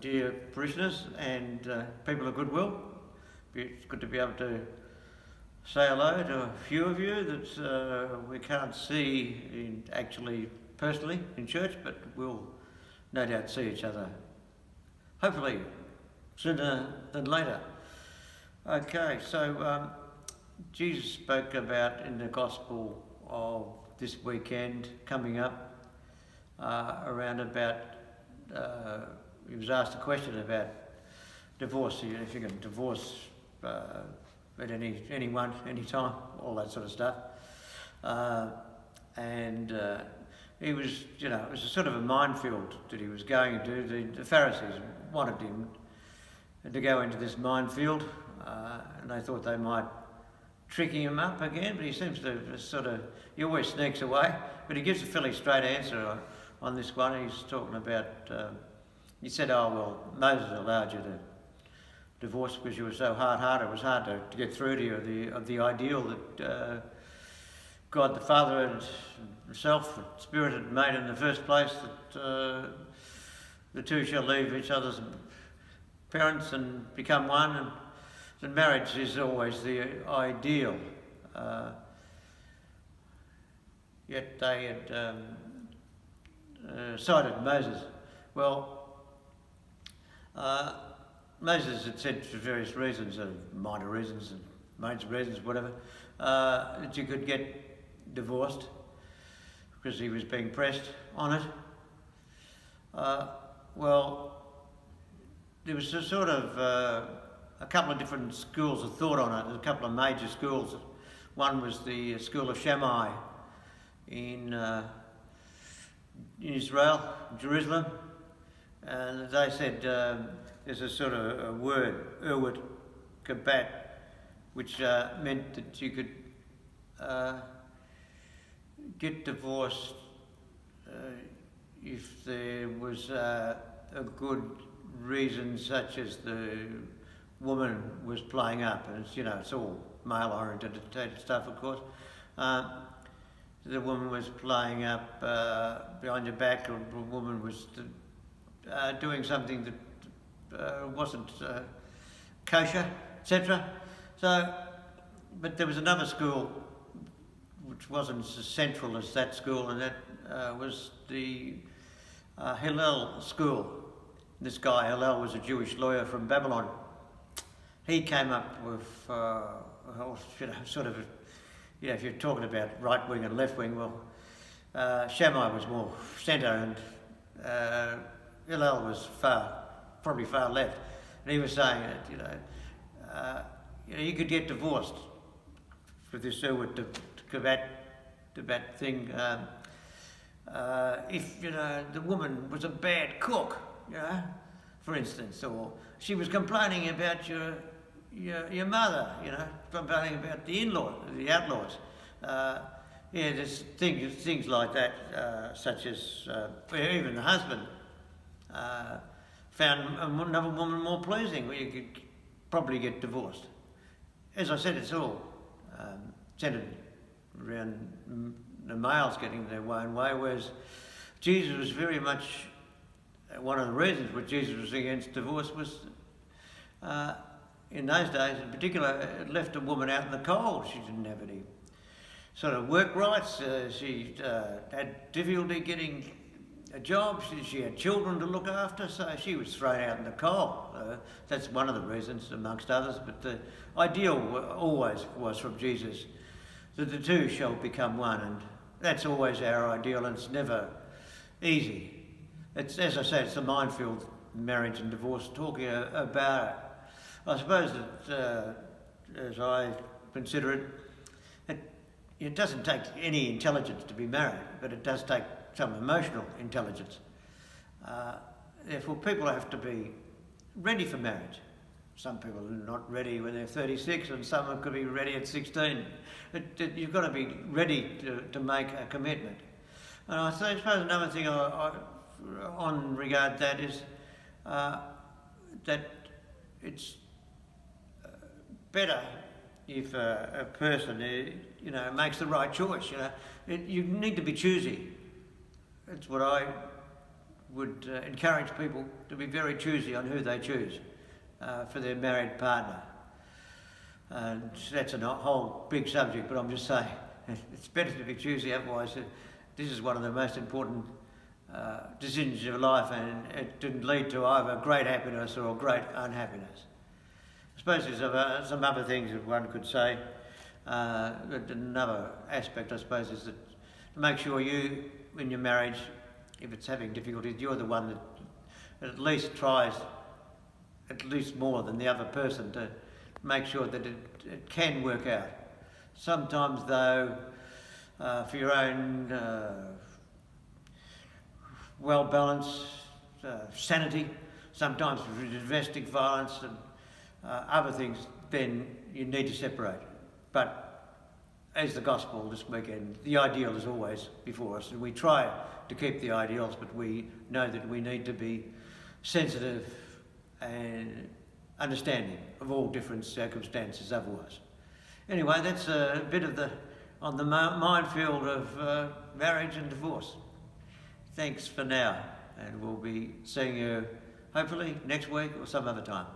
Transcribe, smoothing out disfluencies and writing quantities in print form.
dear parishioners and people of goodwill. It's good to be able to say hello to a few of you that we can't see actually personally in church, but we'll no doubt see each other, hopefully sooner than later. Okay, so Jesus spoke about in the Gospel of this weekend coming up around about, he was asked a question about divorce, if you can divorce at anyone, any time, all that sort of stuff. He was, it was a sort of a minefield that he was going into. The Pharisees wanted him to go into this minefield, and they thought they might tricking him up again, but he seems to he always sneaks away, but he gives a fairly straight answer on this one. He's talking about, he said, oh well, Moses allowed you to divorce because you were so hard-hearted. It was hard to get through to you of the ideal that God the Father and himself, the Spirit had made in the first place, that the two shall leave each other's parents and become one, and marriage is always the ideal. Yet they had cited Moses. Well, Moses had said for various reasons, minor reasons and major reasons, whatever, that you could get divorced because he was being pressed on it. Well, there was a sort of a couple of different schools of thought on it. There's a couple of major schools. One was the school of Shammai in Israel, Jerusalem, and they said there's a sort of a word, urwit kabat, which meant that you could get divorced if there was a good reason, such as the woman was playing up, and it's all male-oriented stuff, of course. The woman was playing up behind your back, or a woman was doing something that wasn't kosher, etc. So, but there was another school which wasn't as central as that school, and that was the Hillel school. This guy Hillel was a Jewish lawyer from Babylon. He came up with if you're talking about right wing and left wing, well, Shammai was more centre, and Hillel was probably far left. And he was saying that you could get divorced for this urwit kabat thing if the woman was a bad cook, for instance, or she was complaining about your mother, complaining about the in-laws, the outlaws. There's things like that, such as even the husband found another woman more pleasing, where you could probably get divorced. As I said, it's all centered around the males getting their own way, whereas Jesus was very much, one of the reasons why Jesus was against divorce was, in those days in particular, it left a woman out in the cold. She didn't have any sort of work rights. She had difficulty getting a job. She had children to look after, so she was thrown out in the cold. That's one of the reasons, amongst others, but the ideal always was from Jesus that the two shall become one, and that's always our ideal, and it's never easy. It's, as I say, it's a minefield, marriage and divorce, talking about it. I suppose that, as I consider it, it doesn't take any intelligence to be married, but it does take some emotional intelligence. Therefore, people have to be ready for marriage. Some people are not ready when they're 36, and some could be ready at 16. You've got to be ready to make a commitment. And I suppose another thing on regard that is that it's better if a person makes the right choice. You need to be choosy. It's what I would encourage people to be very choosy on who they choose for their married partner. And that's a whole big subject, but I'm just saying it's better to be choosy, otherwise this is one of the most important decisions of your life, and it didn't lead to either great happiness or great unhappiness. I suppose there's some other things that one could say. Another aspect, I suppose, is that to make sure you, in your marriage, if it's having difficulties, you're the one that at least tries, at least more than the other person, to make sure that it can work out. Sometimes, though, for your own well-balanced sanity, sometimes for domestic violence and other things, then you need to separate. But as the gospel this weekend, the ideal is always before us, and we try to keep the ideals, but we know that we need to be sensitive and understanding of all different circumstances otherwise. Anyway, that's a bit of on the minefield of marriage and divorce. Thanks for now, and we'll be seeing you hopefully next week or some other time.